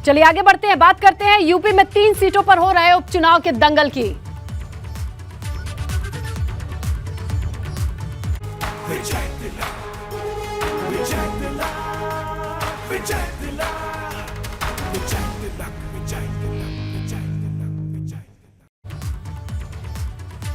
चलिए आगे बढ़ते हैं, बात करते हैं यूपी में 3 सीटों पर हो रहे उपचुनाव के दंगल की।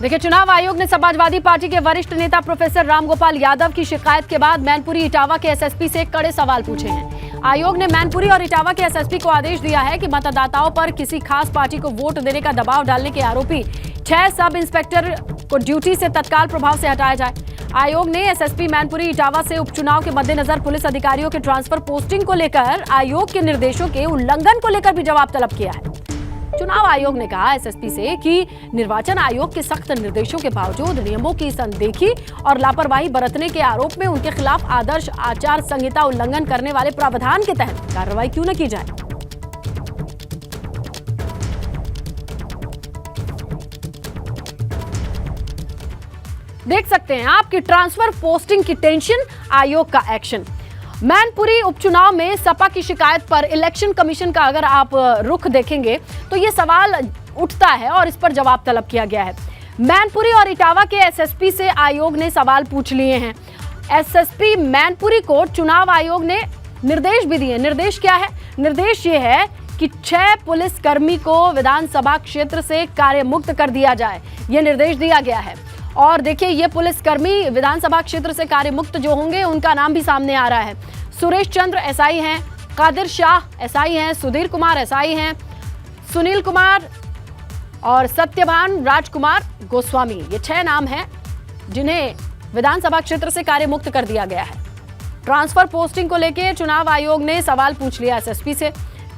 देखिए, चुनाव आयोग ने समाजवादी पार्टी के वरिष्ठ नेता प्रोफेसर रामगोपाल यादव की शिकायत के बाद मैनपुरी इटावा के एसएसपी से कड़े सवाल पूछे हैं। आयोग ने मैनपुरी और इटावा के एसएसपी को आदेश दिया है कि मतदाताओं पर किसी खास पार्टी को वोट देने का दबाव डालने के आरोपी 6 सब इंस्पेक्टर को ड्यूटी से तत्काल प्रभाव से हटाया जाए। आयोग ने एसएसपी मैनपुरी इटावा से उपचुनाव के मद्देनजर पुलिस अधिकारियों के ट्रांसफर पोस्टिंग को लेकर आयोग के निर्देशों के उल्लंघन को लेकर भी जवाब तलब किया है। चुनाव आयोग ने कहा एसएसपी से कि निर्वाचन आयोग के सख्त निर्देशों के बावजूद नियमों की अनदेखी और लापरवाही बरतने के आरोप में उनके खिलाफ आदर्श आचार संहिता उल्लंघन करने वाले प्रावधान के तहत कार्रवाई क्यों न की जाए। देख सकते हैं आपकी ट्रांसफर पोस्टिंग की टेंशन, आयोग का एक्शन। मैनपुरी उपचुनाव में सपा की शिकायत पर इलेक्शन कमीशन का अगर आप रुख देखेंगे तो ये सवाल उठता है और इस पर जवाब तलब किया गया है। मैनपुरी और इटावा के एसएसपी से आयोग ने सवाल पूछ लिए हैं। एसएसपी मैनपुरी को चुनाव आयोग ने निर्देश भी दिए। निर्देश क्या है? निर्देश ये है कि 6 पुलिसकर्मी को विधानसभा क्षेत्र से कार्य मुक्त कर दिया जाए, ये निर्देश दिया गया है। और देखिए, ये पुलिसकर्मी विधानसभा क्षेत्र से कार्य मुक्त जो होंगे उनका नाम भी सामने आ रहा है। सुरेश चंद्र एसआई हैं, कादिर शाह एसआई हैं, सुधीर कुमार एसआई हैं, सुनील कुमार और सत्यभान राजकुमार गोस्वामी, ये 6 नाम हैं जिन्हें विधानसभा क्षेत्र से कार्य मुक्त कर दिया गया है। ट्रांसफर पोस्टिंग को लेकर चुनाव आयोग ने सवाल पूछ लिया एसएसपी से,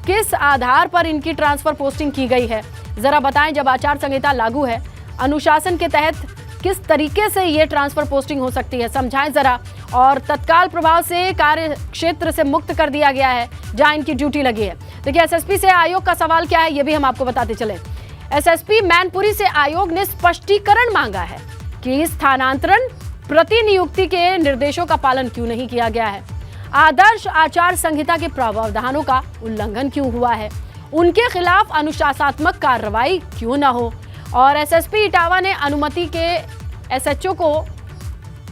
किस आधार पर इनकी ट्रांसफर पोस्टिंग की गई है, जरा बताएं। जब आचार संहिता लागू है, अनुशासन के तहत किस तरीके से ये ट्रांसफर पोस्टिंग हो सकती है, समझाएं जरा। और तत्काल प्रभाव से कार्य क्षेत्र से मुक्त कर दिया गया है जहां इनकी ड्यूटी लगी है। देखिए, एसएसपी से आयोग का सवाल क्या है ये भी हम आपको बताते चले। एसएसपी मैनपुरी से आयोग ने स्पष्टीकरण मांगा है कि स्थानांतरण प्रतिनियुक्ति के निर्देशों का पालन क्यों नहीं किया गया है, आदर्श आचार संहिता के प्रावधानों का उल्लंघन क्यों हुआ है, उनके खिलाफ अनुशासनात्मक कार्रवाई क्यों न हो, और एसएसपी इटावा ने अनुमति के एसएचओ को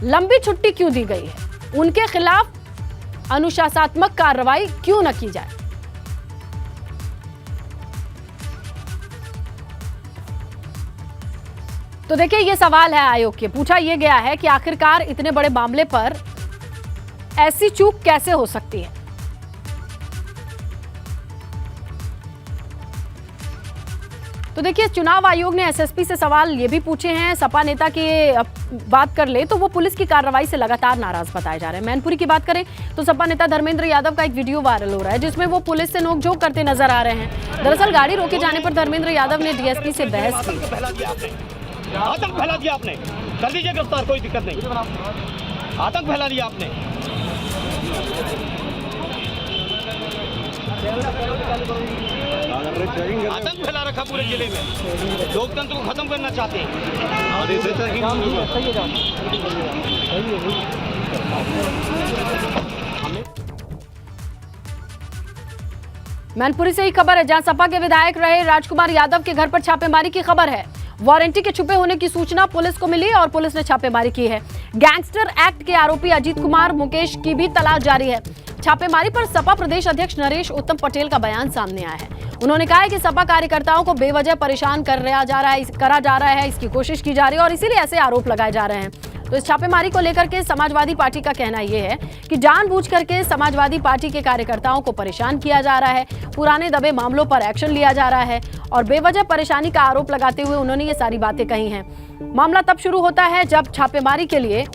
लंबी छुट्टी क्यों दी गई है, उनके खिलाफ अनुशासनात्मक कार्रवाई क्यों न की जाए। तो देखिए, ये सवाल है आयोग के। पूछा यह गया है कि आखिरकार इतने बड़े मामले पर ऐसी चूक कैसे हो सकती है। तो देखिए, चुनाव आयोग ने एसएसपी से सवाल ये भी पूछे हैं। सपा नेता की बात कर ले तो वो पुलिस की कार्रवाई से लगातार नाराज बताए जा रहे हैं। मैनपुरी की बात करें तो सपा नेता धर्मेंद्र यादव का एक वीडियो वायरल हो रहा है जिसमें वो पुलिस से नोकझोंक करते नजर आ रहे हैं। दरअसल गाड़ी रोके जाने पर धर्मेंद्र यादव ने डीएसपी से बहस की। आतंक फैला दिया आपने, कर लीजिए गिरफ्तार, कोई दिक्कत नहीं। आतंक फैला दिया आपने। आतंक फैला रखा पूरे जिले में, लोकतंत्र को खत्म करना चाहते हैं। मैनपुरी से ही खबर है जहां सपा के विधायक रहे राजकुमार यादव के घर पर छापेमारी की खबर है। वारंटी के छुपे होने की सूचना पुलिस को मिली और पुलिस ने छापेमारी की है। गैंगस्टर एक्ट के आरोपी अजीत कुमार मुकेश की भी तलाश जारी है। छापेमारी पर सपा प्रदेश अध्यक्ष नरेश उत्तम पटेल का बयान सामने आया है। उन्होंने कहा है कि सपा कार्यकर्ताओं को बेवजह परेशान करा जा रहा है, इसकी कोशिश की जा रही है और इसीलिए ऐसे आरोप लगाए जा रहे हैं। तो इस छापेमारी को लेकर के समाजवादी पार्टी का कहना यह है कि जानबूझ करके समाजवादी पार्टी के कार्यकर्ताओं को परेशान किया जा रहा है, पुराने दबे मामलों पर एक्शन लिया जा रहा है और बेवजह परेशानी का आरोप लगाते हुए उन्होंने ये सारी बातें कही हैं। मामला तब शुरू होता है जब छापेमारी के लिए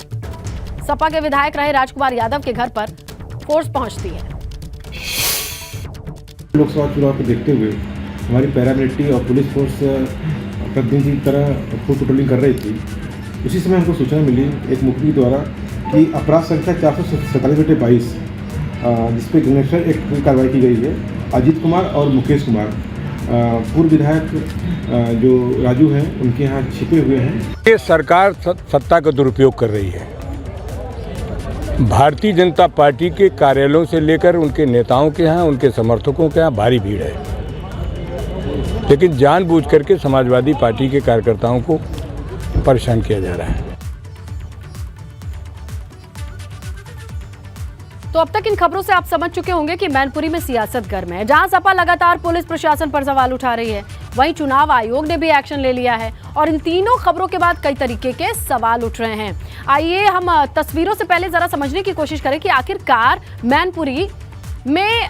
सपा के विधायक रहे राजकुमार यादव के घर पर फोर्स पहुंचती है। लोकसभा चुनाव को देखते हुए हमारी पैरामिलिट्री और पुलिस फोर्स प्रतिदिन की तरह फुल पेट्रोलिंग कर रही थी। उसी समय हमको सूचना मिली एक मुखबिर द्वारा कि अपराध संख्या 447/22 जिसपे गैंगस्टर एक्ट की कार्रवाई की गई है। अजीत कुमार और मुकेश कुमार पूर्व विधायक जो राजू हैं उनके यहाँ छिपे हुए हैं। ये सरकार सत्ता का दुरुपयोग कर रही है। भारतीय जनता पार्टी के कार्यालयों से लेकर उनके नेताओं के यहाँ, उनके समर्थकों के यहाँ भारी भीड़ है, लेकिन जानबूझ करके समाजवादी पार्टी के कार्यकर्ताओं को परेशान किया जा रहा है। तो अब तक इन खबरों से आप समझ चुके होंगे कि मैनपुरी में सियासत गर्म है। जहां सपा लगातार पुलिस प्रशासन पर सवाल उठा रही है, वहीं चुनाव आयोग ने भी एक्शन ले लिया है और इन तीनों खबरों के बाद कई तरीके के सवाल उठ रहे हैं। आइए हम तस्वीरों से पहले जरा समझने की कोशिश करें कि आखिरकार मैनपुरी में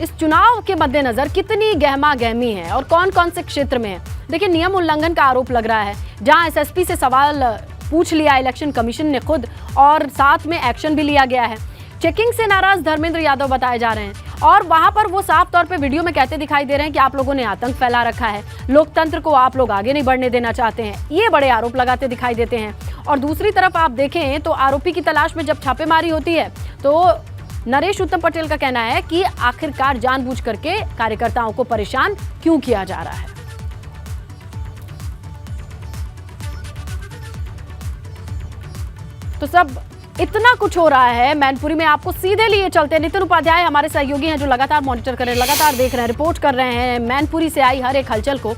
इस चुनाव के मद्देनजर कितनी गहमा गहमी है और कौन कौन से क्षेत्र में है। देखिए, नियम उल्लंघन का आरोप लग रहा है, जहां एसएसपी से सवाल पूछ लिया इलेक्शन कमीशन ने खुद और साथ में एक्शन भी लिया गया है। चेकिंग से नाराज धर्मेंद्र यादव बताए जा रहे हैं और वहां पर वो साफ तौर पे वीडियो में कहते दिखाई दे रहे हैं कि आप लोगों ने आतंक फैला रखा है, लोकतंत्र को आप लोग आगे नहीं बढ़ने देना चाहते हैं। ये बड़े आरोप लगाते दिखाई देते हैं। और दूसरी तरफ आप देखें तो आरोपी की तलाश में जब छापेमारी होती है तो नरेश उत्तम पटेल का कहना है कि आखिरकार जानबूझ करके कार्यकर्ताओं को परेशान क्यों किया जा रहा है। तो सब इतना कुछ हो रहा है मैनपुरी में, आपको सीधे लिए चलते हैं। नितिन उपाध्याय हमारे सहयोगी हैं जो लगातार मॉनिटर कर रहे हैं, लगातार देख रहे हैं, रिपोर्ट कर रहे हैं मैनपुरी से आई हर एक हलचल को।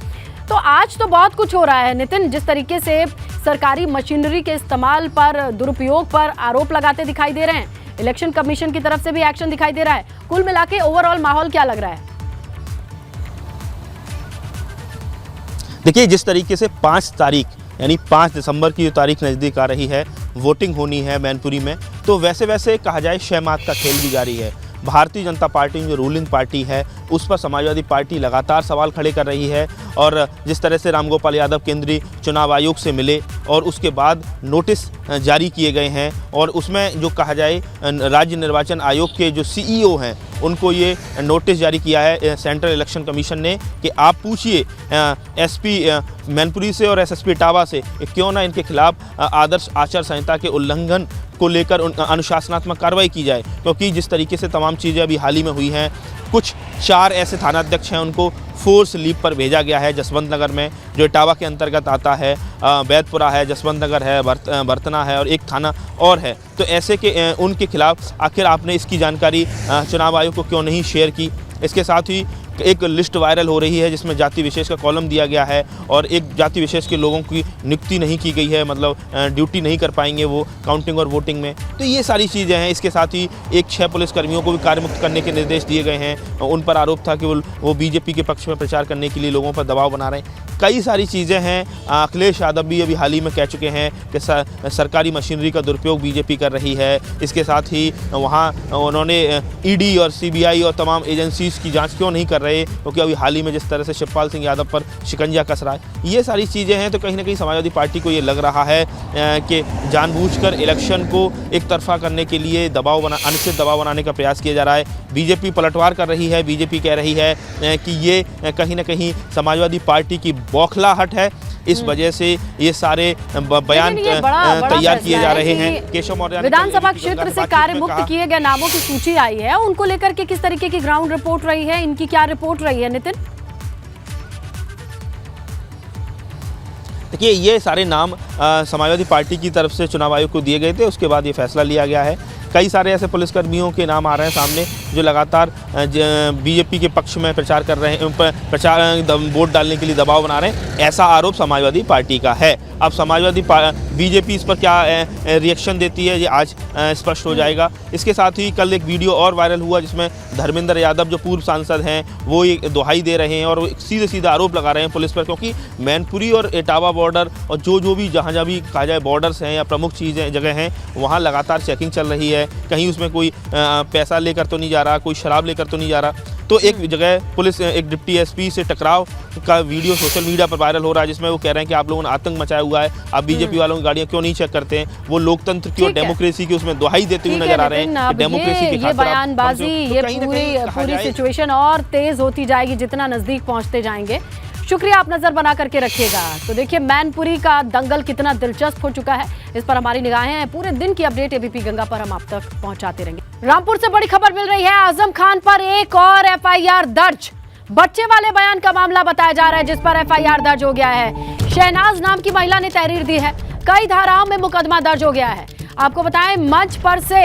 तो आज तो बहुत कुछ हो रहा है नितिन, जिस तरीके से सरकारी मशीनरी के इस्तेमाल पर, दुरुपयोग पर आरोप लगाते दिखाई दे रहे हैं, इलेक्शन कमीशन की तरफ से भी एक्शन दिखाई दे रहा है। कुल मिला के ओवरऑल माहौल क्या लग रहा है? देखिए, जिस तरीके से 5 तारीख यानी 5 दिसंबर की जो तारीख नज़दीक आ रही है, वोटिंग होनी है मैनपुरी में, तो वैसे वैसे कहा जाए शहमात का खेल भी जारी है। भारतीय जनता पार्टी जो रूलिंग पार्टी है उस पर समाजवादी पार्टी लगातार सवाल खड़े कर रही है। और जिस तरह से रामगोपाल यादव केंद्रीय चुनाव आयोग से मिले और उसके बाद नोटिस जारी किए गए हैं और उसमें जो कहा जाए राज्य निर्वाचन आयोग के जो सीईओ हैं उनको ये नोटिस जारी किया है सेंट्रल इलेक्शन कमीशन ने कि आप पूछिए एसपी मैनपुरी से और एसएसपी इटावा से क्यों ना इनके खिलाफ आदर्श आचार संहिता के उल्लंघन को लेकर अनुशासनात्मक कार्रवाई की जाए। क्योंकि जिस तरीके से तमाम चीज़ें अभी हाल ही में हुई हैं, कुछ 4 ऐसे थानाध्यक्ष हैं उनको फोर्स लीव पर भेजा गया है जसवंत नगर में, जो इटावा के अंतर्गत आता है, बैतपुरा है, जसवंत नगर है, बर्तना है और एक थाना और है। तो ऐसे के उनके खिलाफ आखिर आपने इसकी जानकारी चुनाव आयोग को क्यों नहीं शेयर की? इसके साथ ही एक लिस्ट वायरल हो रही है जिसमें जाति विशेष का कॉलम दिया गया है और एक जाति विशेष के लोगों की नियुक्ति नहीं की गई है, मतलब ड्यूटी नहीं कर पाएंगे वो काउंटिंग और वोटिंग में। तो ये सारी चीज़ें हैं। इसके साथ ही 6 पुलिसकर्मियों को भी कार्यमुक्त करने के निर्देश दिए गए हैं। उन पर आरोप था कि वो बीजेपी के पक्ष में प्रचार करने के लिए लोगों पर दबाव बना रहे हैं। कई सारी चीज़ें हैं। अखिलेश यादव भी अभी हाल ही में कह चुके हैं कि सरकारी मशीनरी का दुरुपयोग बीजेपी कर रही है। इसके साथ ही वहाँ उन्होंने ईडी और सीबीआई और तमाम एजेंसीज़ की जांच क्यों नहीं कर रहे, क्योंकि अभी हाल ही में जिस तरह से शिवपाल सिंह यादव पर शिकंजा कस रहा है, ये सारी चीज़ें हैं। तो कहीं ना कहीं समाजवादी पार्टी को ये लग रहा है कि जानबूझकर इलेक्शन को एक तरफा करने के लिए अनिश्चित दबाव बनाने का प्रयास किया जा रहा है। बीजेपी पलटवार कर रही है। बीजेपी कह रही है कि ये कहीं ना कहीं समाजवादी पार्टी की बौखलाहट है, इस वजह से ये सारे बयान तैयार किए जा रहे हैं। केशव मौर्य विधानसभा क्षेत्र से कार्य मुक्त किए गए नामों की सूची आई है, उनको लेकर के किस तरीके की ग्राउंड रिपोर्ट रही है, इनकी क्या रिपोर्ट रही है नितिन? देखिए, ये सारे नाम समाजवादी पार्टी की तरफ से चुनाव आयोग को दिए गए थे, उसके बाद ये फैसला लिया गया है। कई सारे ऐसे पुलिसकर्मियों के नाम आ रहे हैं सामने जो लगातार बीजेपी के पक्ष में प्रचार कर रहे हैं, वोट डालने के लिए दबाव बना रहे हैं। ऐसा आरोप समाजवादी पार्टी का है। अब बीजेपी इस पर क्या रिएक्शन देती है ये आज स्पष्ट हो जाएगा। इसके साथ ही कल एक वीडियो और वायरल हुआ जिसमें धर्मेंद्र यादव जो पूर्व सांसद हैं वो ये दोहाई दे रहे हैं और सीधे सीधे आरोप लगा रहे हैं पुलिस पर, क्योंकि मैनपुरी और इटावा बॉर्डर और जो भी जहाँ भी कहा जाए बॉर्डर्स हैं या प्रमुख चीज़ें जगह हैं वहाँ लगातार चेकिंग चल रही है। कहीं उसमें कोई पैसा लेकर तो नहीं जा रहा, कोई शराब लेकर तो नहीं जा रहा। तो एक जगह पुलिस एक डिप्टी एसपी से टकराव का वीडियो सोशल मीडिया पर वायरल हो रहा है जिसमें वो कह रहे हैं कि आप लोगों ने आतंक मचाया हुआ है, आप बीजेपी वालों की गाड़ियां क्यों नहीं चेक करते हैं। वो लोकतंत्र की और डेमोक्रेसी की उसमें दोहाई देते हुए नजर आ रहे हैं। डेमोक्रेसी की ये बयानबाजी, ये पूरी सिचुएशन और तेज होती जाएगी जितना नजदीक पहुंचते जाएंगे। शुक्रिया, आप नजर बना करके रखिएगा। तो देखिए मैनपुरी का दंगल कितना दिलचस्प हो चुका है, इस पर हमारी निगाहें हैं। पूरे दिन की अपडेट एबीपी गंगा पर हम आप तक पहुंचाते रहेंगे। रामपुर से बड़ी खबर मिल रही है, आजम खान पर एक और एफआईआर दर्ज। बच्चे वाले बयान का मामला बताया जा रहा है जिस पर एफआईआर दर्ज हो गया है। शहनाज नाम की महिला ने तहरीर दी है, कई धाराओं में मुकदमा दर्ज हो गया है। आपको बताएं, मंच पर से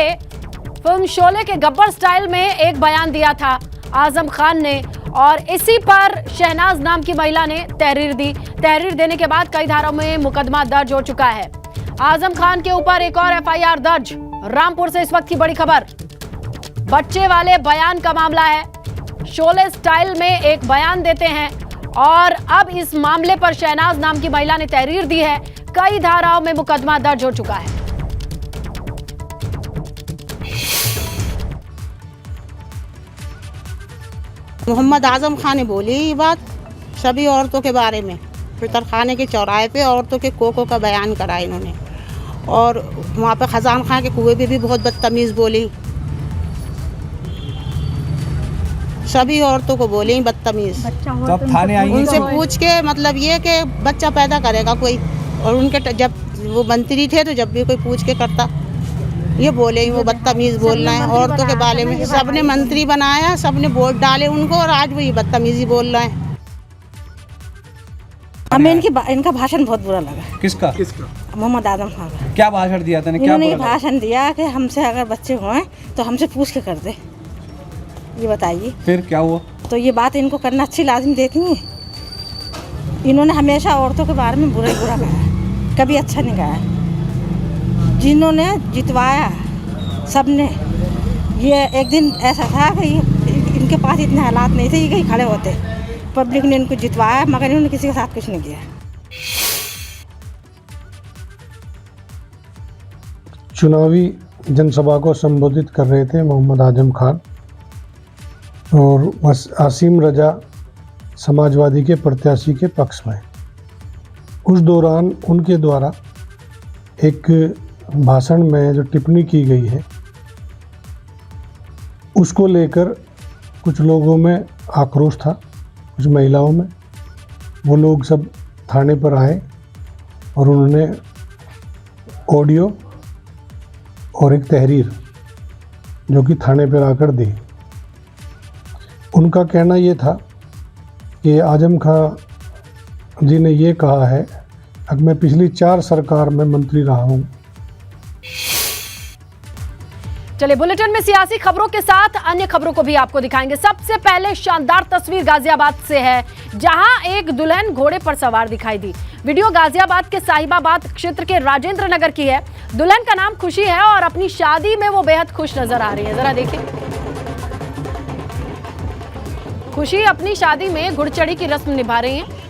फिल्म शोले के गब्बर स्टाइल में एक बयान दिया था आजम खान ने, और इसी पर शहनाज नाम की महिला ने तहरीर दी। तहरीर देने के बाद कई धाराओं में मुकदमा दर्ज हो चुका है। आजम खान के ऊपर एक और एफआईआर दर्ज। रामपुर से इस वक्त की बड़ी खबर, बच्चे वाले बयान का मामला है। शोले स्टाइल में एक बयान देते हैं और अब इस मामले पर शहनाज नाम की महिला ने तहरीर दी है। कई धाराओं में मुकदमा दर्ज हो चुका है। मोहम्मद आजम खान ने बोली ये बात सभी औरतों के बारे में। फितर खाने के चौराहे पे औरतों के कोको का बयान करा इन्होंने, और वहाँ पे खजान खान के कुएं पे भी बहुत बदतमीज़ बोली। सभी औरतों को बोली बदतमीज़। तब थाने आई उनसे पूछ के मतलब ये कि बच्चा पैदा करेगा कोई, और उनके जब वो मंत्री थे तो जब भी कोई पूछ के करता ये बोले वो बदतमीज़ बोलना है औरतों के बारे में। सबने मंत्री बनाया, सबने वोट डाले उनको, और आज वो ये बदतमीज़ी बोल रहे हैं। हमें इनका भाषण बहुत बुरा लगा। किसका? मोहम्मद आजम खान का। क्या भाषण दिया था? इन्होंने ये भाषण दिया कि हमसे अगर बच्चे हुए तो हमसे पूछ के कर दे। ये बताइए फिर क्या हुआ? तो ये बात इनको करना अच्छी लाजिम देती है। इन्होंने हमेशा औरतों के बारे में बुरा कहा, कभी अच्छा नहीं कहा। जिन्होंने जितवाया सबने, ये एक दिन ऐसा था कि इनके पास इतने हालात नहीं थे, ये कहीं खड़े होते। पब्लिक ने इनको जितवाया मगर इन्होंने किसी के साथ कुछ नहीं किया। चुनावी जनसभा को संबोधित कर रहे थे मोहम्मद आजम खान, और आसिम रजा समाजवादी के प्रत्याशी के पक्ष में। उस दौरान उनके द्वारा एक भाषण में जो टिप्पणी की गई है उसको लेकर कुछ लोगों में आक्रोश था, कुछ महिलाओं में। वो लोग सब थाने पर आए और उन्होंने ऑडियो और एक तहरीर जो कि थाने पर आकर दी। उनका कहना ये था कि आजम खान जी ने ये कहा है कि मैं पिछली 4 सरकार में मंत्री रहा हूँ। चलिए, बुलेटिन में सियासी खबरों के साथ अन्य खबरों को भी आपको दिखाएंगे। सबसे पहले शानदार तस्वीर गाजियाबाद से है, जहां एक दुल्हन घोड़े पर सवार दिखाई दी। वीडियो गाजियाबाद के साहिबाबाद क्षेत्र के राजेंद्र नगर की है। दुल्हन का नाम खुशी है और अपनी शादी में वो बेहद खुश नजर आ रही है। जरा देखिए, खुशी अपनी शादी में घुड़चढ़ी की रस्म निभा रही हैं।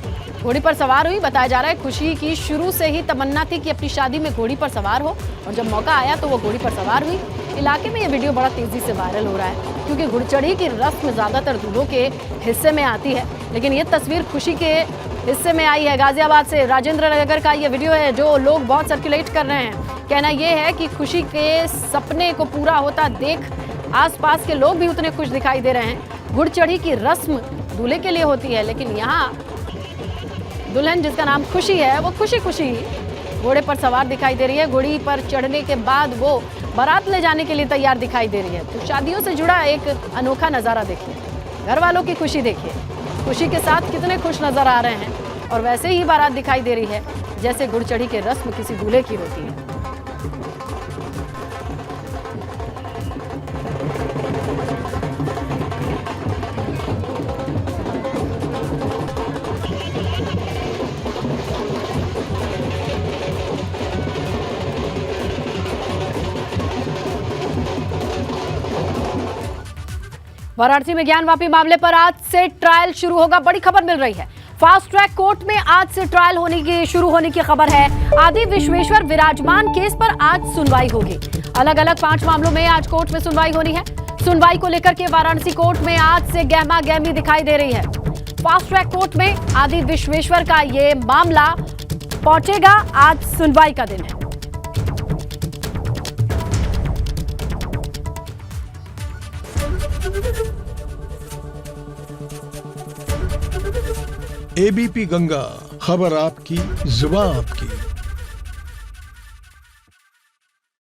घोड़ी पर सवार हुई। बताया जा रहा है खुशी की शुरू से ही तमन्ना थी कि अपनी शादी में घोड़ी पर सवार हो, और जब मौका आया तो वो घोड़ी पर सवार हुई। इलाके में ये वीडियो बड़ा तेजी से वायरल हो रहा है, क्योंकि घुड़चढ़ी की रस्म ज़्यादातर दूल्हों के हिस्से में आती है, लेकिन ये तस्वीर खुशी के हिस्से में आई है। गाजियाबाद से राजेंद्र नगर का ये वीडियो है जो लोग बहुत सर्कुलेट कर रहे हैं। कहना ये है कि खुशी के सपने को पूरा होता देख आसपास के लोग भी उतने खुश दिखाई दे रहे हैं। घुड़चढ़ी की रस्म दूल्हे के लिए होती है, लेकिन यहाँ दुल्हन जिसका नाम खुशी है वो खुशी खुशी घोड़े पर सवार दिखाई दे रही है। घोड़ी पर चढ़ने के बाद वो बारात ले जाने के लिए तैयार दिखाई दे रही है। तो शादियों से जुड़ा एक अनोखा नज़ारा देखिए, घर वालों की खुशी देखिए, खुशी के साथ कितने खुश नजर आ रहे हैं, और वैसे ही बारात दिखाई दे रही है जैसे घुड़चढ़ी की रस्म किसी दूल्हे की होती है। वाराणसी में ज्ञानवापी मामले पर आज से ट्रायल शुरू होगा, बड़ी खबर मिल रही है। फास्ट ट्रैक कोर्ट में आज से ट्रायल शुरू होने की खबर है। आदि विश्वेश्वर विराजमान केस पर आज सुनवाई होगी। अलग अलग 5 मामलों में आज कोर्ट में सुनवाई होनी है। सुनवाई को लेकर के वाराणसी कोर्ट में आज से गहमा गहमी दिखाई दे रही है। फास्ट ट्रैक कोर्ट में आदि विश्वेश्वर का ये मामला पहुंचेगा, आज सुनवाई का दिन है। एबीपी गंगा, खबर आपकी, जुबान आपकी।